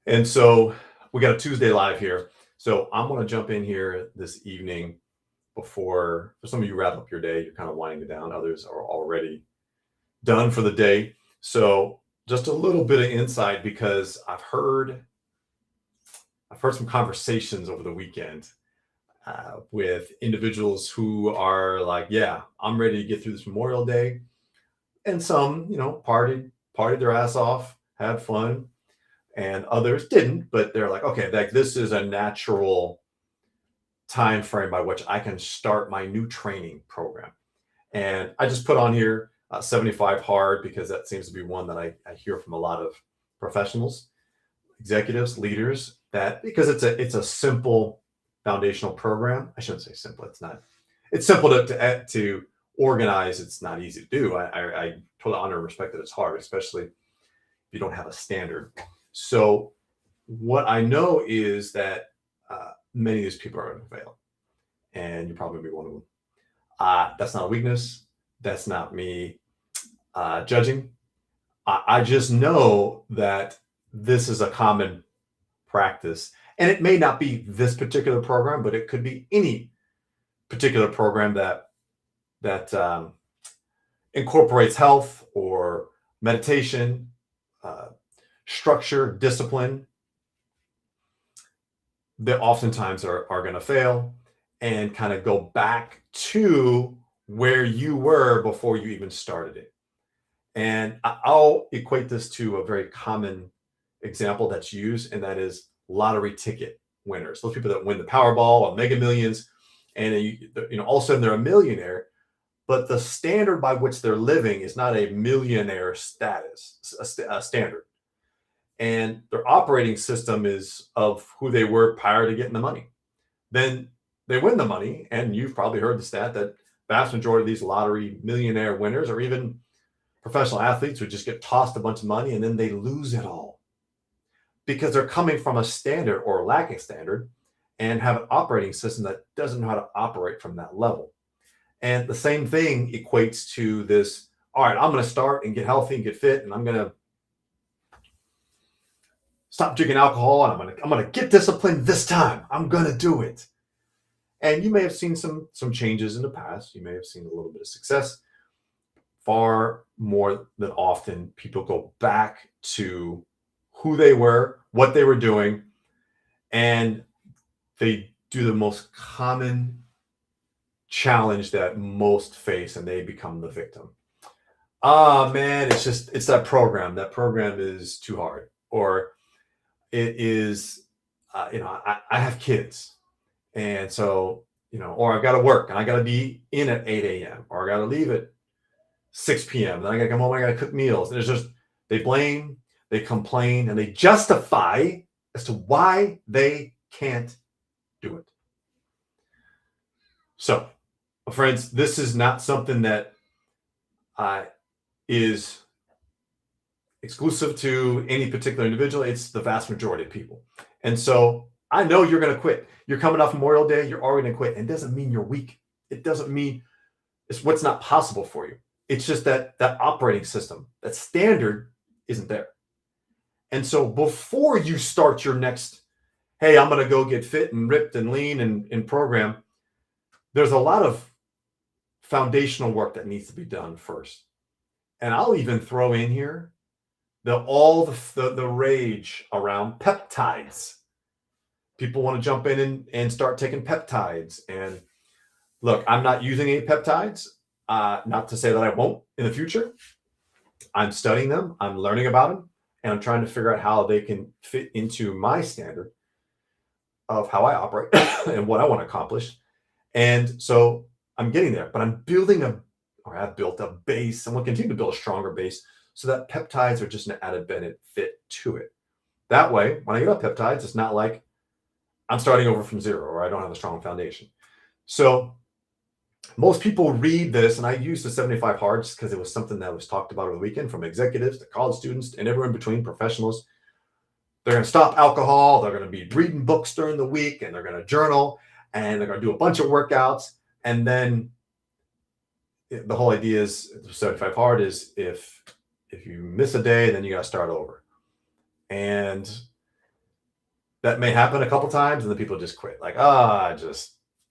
And so we got a Tuesday live here. So I'm going to jump in here this evening before, for some of you wrap up your day, you're kind of winding it down. Others are already done for the day. So just a little bit of insight because I've heard some conversations over the weekend with individuals who are like, yeah, I'm ready to get through this Memorial Day. And some, partied their ass off, had fun, and others didn't, but they're like, okay, like this is a natural time frame by which I can start my new training program. And I just put on here 75 hard because that seems to be one that I hear from a lot of professionals, executives, leaders, that because it's a simple foundational program. I shouldn't say simple. It's not. It's simple to organize. It's not easy to do. I totally honor and respect that it's hard, especially if you don't have a standard. So what I know is that many of these people are going to fail, and you probably be one of them. That's not a weakness. That's not me judging. I just know that this is a common practice, and it may not be this particular program, but it could be any particular program that incorporates health or meditation, uh, structure, discipline. That oftentimes are going to fail and kind of go back to where you were before you even started it. And I'll equate this to a very common example that's used, and that is lottery ticket winners. Those people that win the Powerball or Mega Millions, and all of a sudden they're a millionaire, but the standard by which they're living is not a millionaire status, a standard. And their operating system is of who they were prior to getting the money. Then they win the money, and you've probably heard the stat that vast majority of these lottery millionaire winners or even professional athletes who just get tossed a bunch of money and then they lose it all because they're coming from a standard or lacking standard and have an operating system that doesn't know how to operate from that level. And the same thing equates to this. All right, I'm going to start and get healthy and get fit, and I'm going to stop drinking alcohol, and I'm gonna get disciplined this time. I'm gonna do it. And you may have seen some changes in the past. You may have seen a little bit of success. Far more than often, people go back to who they were, what they were doing, and they do the most common challenge that most face, and they become the victim. Ah, man, it's that program. That program is too hard, or it is, I have kids, and so or I've got to work and I got to be in at 8 a.m. or I got to leave at 6 p.m. Then I got to come home. I got to cook meals. And it's just they blame, they complain, and they justify as to why they can't do it. So, friends, this is not something that is exclusive to any particular individual. It's the vast majority of people. And so I know you're going to quit. You're coming off Memorial Day. You're already going to quit. And it doesn't mean you're weak. It doesn't mean it's what's not possible for you. It's just that operating system, that standard isn't there. And so before you start your next, hey, I'm going to go get fit and ripped and lean and program, there's a lot of foundational work that needs to be done first. And I'll even throw in here the rage around peptides. People want to jump in and start taking peptides. And look, I'm not using any peptides. Not to say that I won't in the future. I'm studying them. I'm learning about them. And I'm trying to figure out how they can fit into my standard of how I operate and what I want to accomplish. And so I'm getting there, but I'm building I've built a base, and we'll continue to build a stronger base so that peptides are just an added benefit to it. That way, when I get up peptides, it's not like I'm starting over from zero or I don't have a strong foundation. So most people read this, and I use the 75 hard just because it was something that was talked about over the weekend from executives to college students and everyone in between, professionals. They're going to stop alcohol. They're going to be reading books during the week, and they're going to journal, and they're going to do a bunch of workouts. And then the whole idea is 75 hard is if you miss a day, then you got to start over. And That may happen a couple times, and then people just quit. Like, I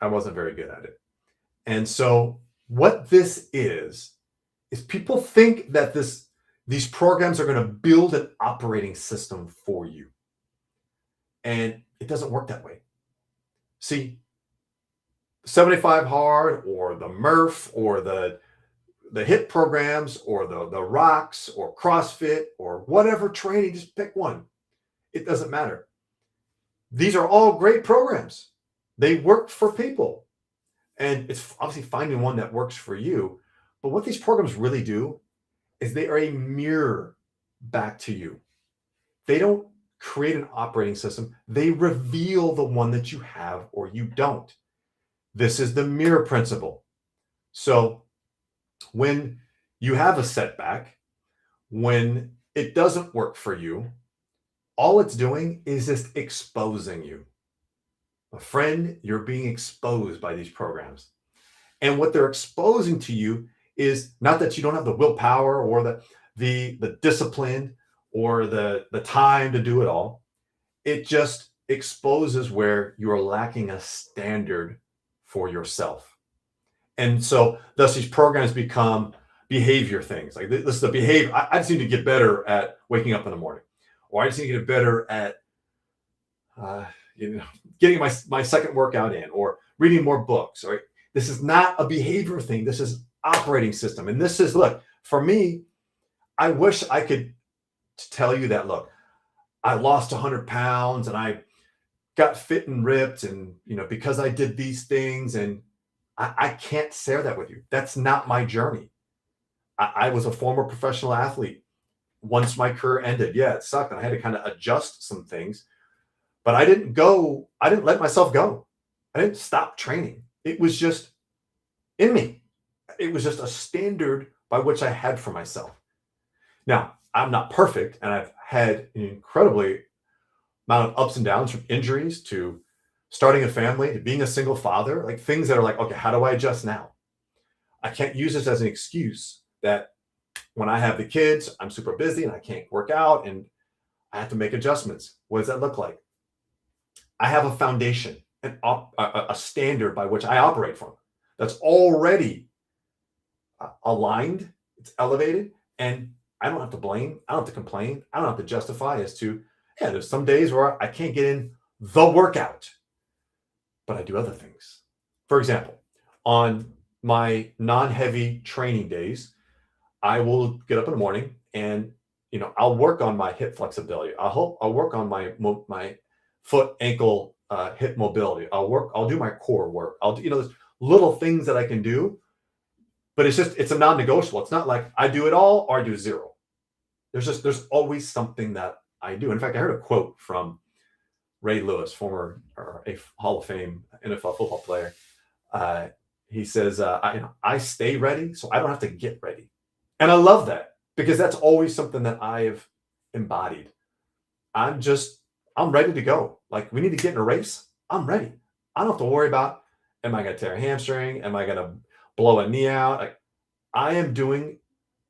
wasn't very good at it. And so what this is people think that these programs are going to build an operating system for you. And it doesn't work that way. See, 75 Hard or the Murph or the HIIT programs or the Rocks or CrossFit or whatever training, just pick one. It doesn't matter. These are all great programs. They work for people. And it's obviously finding one that works for you. But what these programs really do is they are a mirror back to you. They don't create an operating system. They reveal the one that you have or you don't. This is the mirror principle. So when you have a setback, when it doesn't work for you, all it's doing is just exposing you. A friend, you're being exposed by these programs. And what they're exposing to you is not that you don't have the willpower or the discipline or the time to do it all. It just exposes where you are lacking a standard for yourself. And so thus these programs become behavior things. Like this is the behavior. I just need to get better at waking up in the morning, or I just need to get better at getting my second workout in, or reading more books. Or this is not a behavior thing. This is operating system. And this is, look, for me, I wish I could tell you that, look, I lost 100 pounds and I got fit and ripped, and because I did these things, and I can't share that with you. That's not my journey. I was a former professional athlete. Once my career ended, yeah, it sucked, and I had to kind of adjust some things. But I didn't let myself go. I didn't stop training. It was just in me. It was just a standard by which I had for myself. Now, I'm not perfect, and I've had an incredibly amount of ups and downs, from injuries to starting a family to being a single father, like things that are like, okay, how do I adjust now? I can't use this as an excuse that when I have the kids, I'm super busy and I can't work out and I have to make adjustments. What does that look like? I have a foundation, a standard by which I operate from that's already aligned, it's elevated, and I don't have to blame, I don't have to complain, I don't have to justify as to, yeah, there's some days where I can't get in the workout, but I do other things. For example, on my non-heavy training days, I will get up in the morning and I'll work on my hip flexibility. I'll work on my foot, ankle, hip mobility. I'll do my core work. I'll do, there's little things that I can do, but it's a non-negotiable. It's not like I do it all or I do zero. There's always something that I do. In fact, I heard a quote from Ray Lewis, former a Hall of Fame NFL football player. He says, I stay ready, so I don't have to get ready. And I love that, because that's always something that I've embodied. I'm ready to go. Like, we need to get in a race. I'm ready. I don't have to worry about, am I going to tear a hamstring? Am I going to blow a knee out? I am doing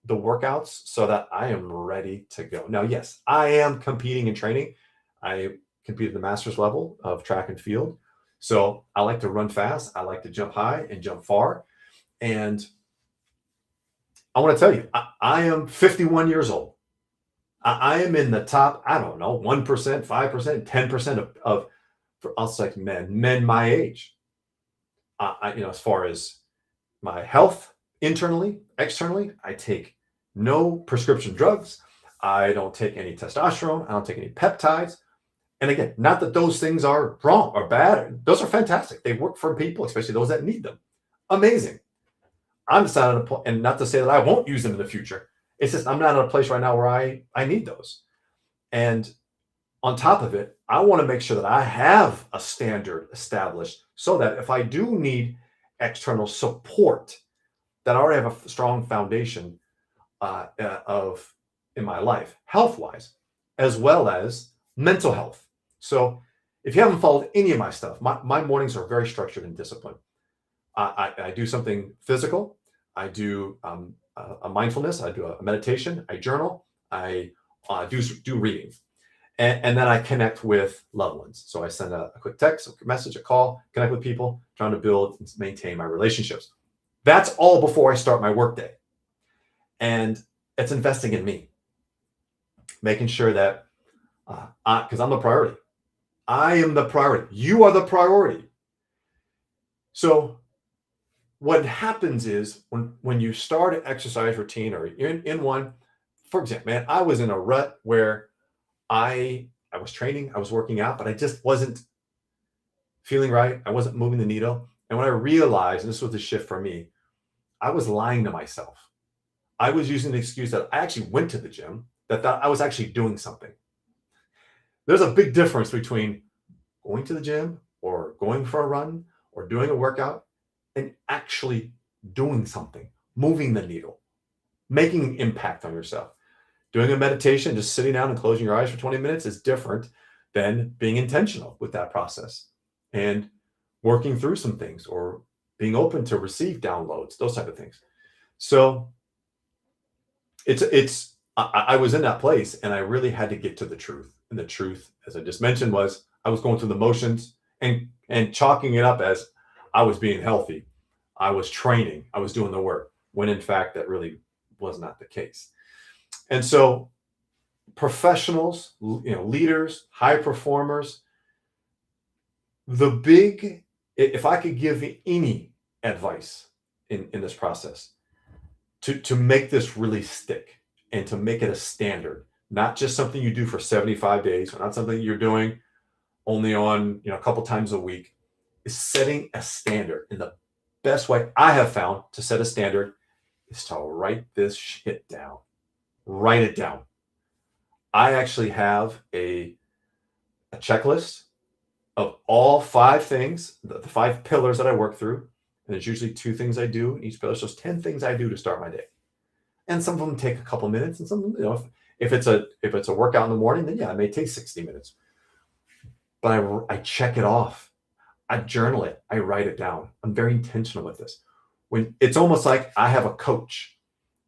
the workouts so that I am ready to go. Now, yes, I am competing and training. I compete at the master's level of track and field. So I like to run fast. I like to jump high and jump far. And I want to tell you, I am 51 years old. I am in the top, I don't know, 1%, 5%, 10% of for us, like men my age. As far as my health, internally, externally, I take no prescription drugs. I don't take any testosterone. I don't take any peptides. And again, not that those things are wrong or bad. Those are fantastic. They work for people, especially those that need them. Amazing. I'm just not at a point, and not to say that I won't use them in the future. It's just I'm not at a place right now where I need those. And on top of it, I want to make sure that I have a standard established so that if I do need external support, that I already have a strong foundation of in my life, health-wise, as well as mental health. So if you haven't followed any of my stuff, my mornings are very structured and disciplined. I do something physical. I do a mindfulness. I do a meditation. I journal. I do reading. And then I connect with loved ones. So I send a quick text, a quick message, a call, connect with people, trying to build and maintain my relationships. That's all before I start my workday. And it's investing in me, making sure that, because I'm the priority. I am the priority. You are the priority. So what happens is when you start an exercise routine or you're in one, for example, man, I was in a rut where I was training, I was working out, but I just wasn't feeling right. I wasn't moving the needle. And when I realized, and this was the shift for me, I was lying to myself. I was using the excuse that I actually went to the gym, that I was actually doing something. There's a big difference between going to the gym or going for a run or doing a workout and actually doing something, moving the needle, making an impact on yourself. Doing a meditation, just sitting down and closing your eyes for 20 minutes is different than being intentional with that process and working through some things or being open to receive downloads, those type of things. So I was in that place and I really had to get to the truth. And the truth, as I just mentioned, was I was going through the motions and chalking it up as I was being healthy. I was training, I was doing the work, when in fact that really was not the case. And so professionals, leaders, high performers, if I could give any advice in this process to make this really stick and to make it a standard, not just something you do for 75 days or not something you're doing only on, a couple times a week, is setting a standard. And the best way I have found to set a standard is to write this shit down. Write it down. I actually have a checklist of all 5 things, the 5 pillars that I work through. And there's usually 2 things I do in each pillar. So it's 10 things I do to start my day. And some of them take a couple minutes, and some of them, if it's a workout in the morning, then yeah, it may take 60 minutes. But I check it off. I journal it. I write it down. I'm very intentional with this. When it's almost like I have a coach,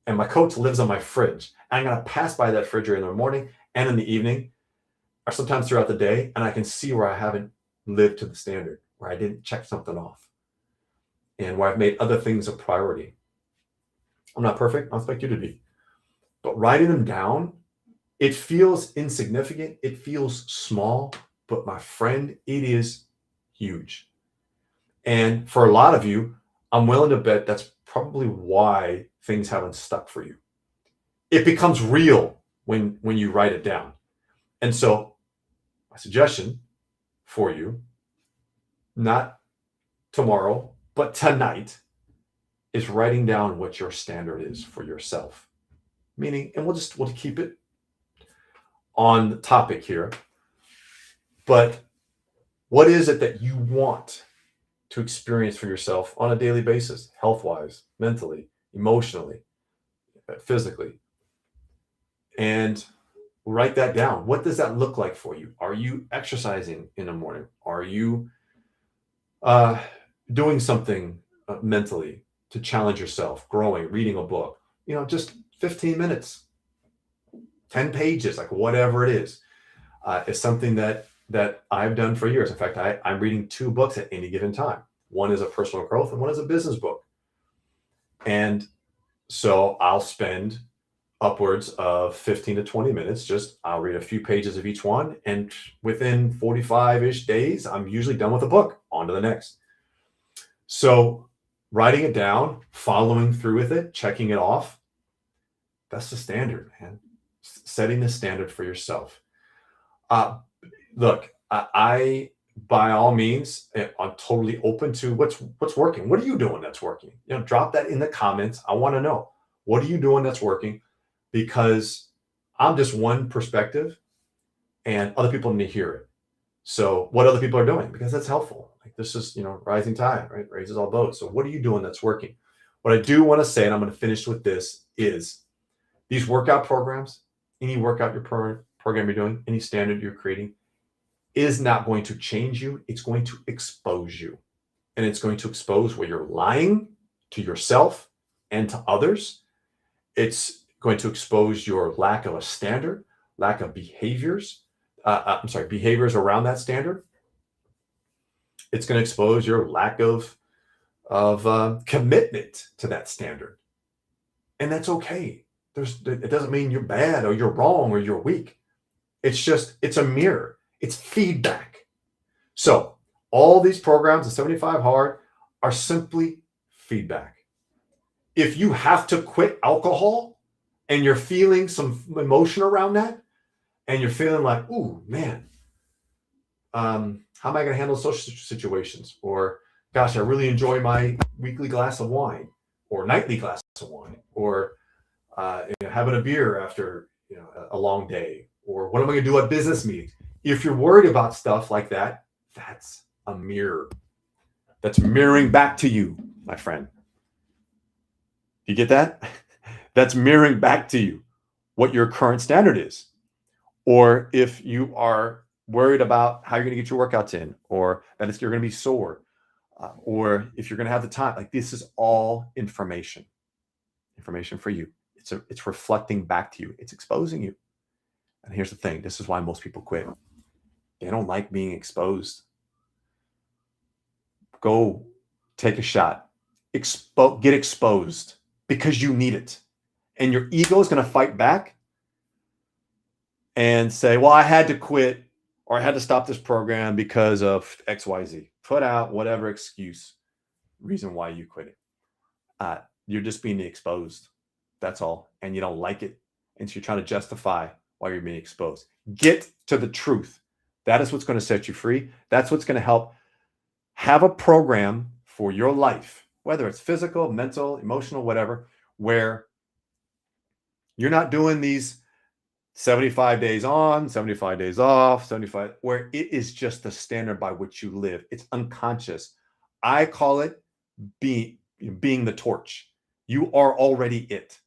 and my coach lives on my fridge. And I'm going to pass by that refrigerator in the morning and in the evening, or sometimes throughout the day, and I can see where I haven't lived to the standard, where I didn't check something off, and where I've made other things a priority. I'm not perfect. I don't expect you to be. But writing them down, it feels insignificant. It feels small. But my friend, it is huge. And for a lot of you, I'm willing to bet that's probably why things haven't stuck for you. It becomes real when you write it down. And so my suggestion for you, not tomorrow, but tonight, is writing down what your standard is for yourself. Meaning, and we'll keep it on the topic here, but what is it that you want to experience for yourself on a daily basis, health-wise, mentally, emotionally, physically? And write that down. What does that look like for you? Are you exercising in the morning? Are you doing something mentally to challenge yourself, growing, reading a book? Just 15 minutes, 10 pages, like whatever it is something that I've done for years. In fact, I'm reading 2 books at any given time. One is a personal growth and one is a business book. And so I'll spend upwards of 15 to 20 minutes. I'll read a few pages of each one. And within 45-ish days, I'm usually done with a book, on to the next. So writing it down, following through with it, checking it off, that's the standard, man. Setting the standard for yourself. Look, I by all means, I'm totally open to what's working. What are you doing that's working? Drop that in the comments. I want to know, what are you doing that's working? Because I'm just one perspective, and other people need to hear it. So what other people are doing, because that's helpful. Like, this is, rising tide, right? Raises all boats. So what are you doing that's working? What I do want to say, and I'm going to finish with this, is these workout programs, any workout program you're doing, any standard you're creating, is not going to change you. It's going to expose you. And it's going to expose where you're lying to yourself and to others. It's going to expose your lack of a standard, lack of behaviors, behaviors around that standard, it's going to expose your lack of commitment to that standard, and that's okay. It doesn't mean you're bad or you're wrong or you're weak. It's a mirror. It's feedback. So all these programs, the 75 Hard, are simply feedback. If you have to quit alcohol and you're feeling some emotion around that, and you're feeling like, ooh, man, how am I going to handle social situations? Or, gosh, I really enjoy my weekly glass of wine or nightly glass of wine, or having a beer after a long day, or what am I going to do at business meetings? If you're worried about stuff like that, that's a mirror. That's mirroring back to you, my friend. You get that? That's mirroring back to you what your current standard is. Or if you are worried about how you're going to get your workouts in, or that you're going to be sore, or if you're going to have the time, like, this is all information for you. It's reflecting back to you. It's exposing you. And here's the thing. This is why most people quit. They don't like being exposed. Go take a shot. Get exposed because you need it. And your ego is going to fight back and say, well, I had to quit, or I had to stop this program because of XYZ. Put out whatever reason why you quit it. You're just being exposed. That's all. And you don't like it. And so you're trying to justify why you're being exposed. Get to the truth. That is what's going to set you free. That's what's going to help have a program for your life, whether it's physical, mental, emotional, whatever, where you're not doing these 75 days on, 75 days off, 75, where it is just the standard by which you live. It's unconscious. I call it being the torch. You are already it.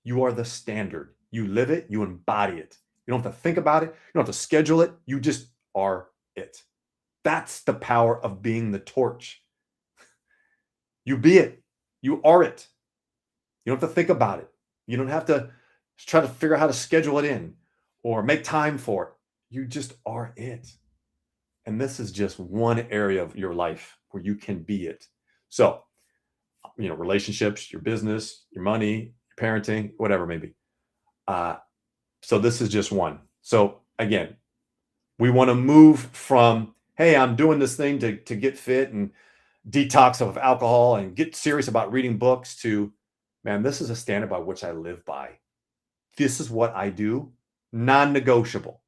You are the standard. You live it. You embody it. You don't have to think about it. You don't have to schedule it. You just are it. That's the power of being the torch. You be it. You are it. You don't have to think about it. You don't have to try to figure out how to schedule it in or make time for it. You just are it. And this is just one area of your life where you can be it. So, relationships, your business, your money, your parenting, whatever it may be. So this is just one. So again, we want to move from, hey, I'm doing this thing to get fit and detox of alcohol and get serious about reading books, to, man, this is a standard by which I live by. This is what I do, non-negotiable,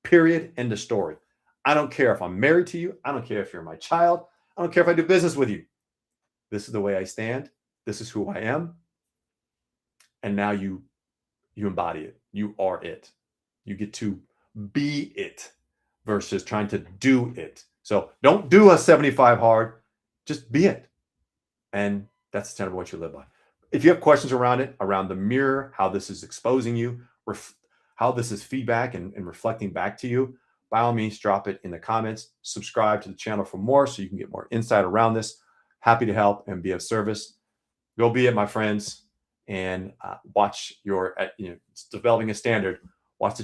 period, end of story. I don't care if I'm married to you. I don't care if you're my child. I don't care if I do business with you. This is the way I stand. This is who I am. And now you embody it. You are it. You get to be it versus trying to do it. So don't do a 75 hard. Just be it. And that's the standard of what you live by. If you have questions around it, around the mirror, how this is exposing you, how this is feedback and reflecting back to you, by all means, drop it in the comments. Subscribe to the channel for more so you can get more insight around this. Happy to help and be of service. Go be it, my friends, and watch your, developing a standard. Watch the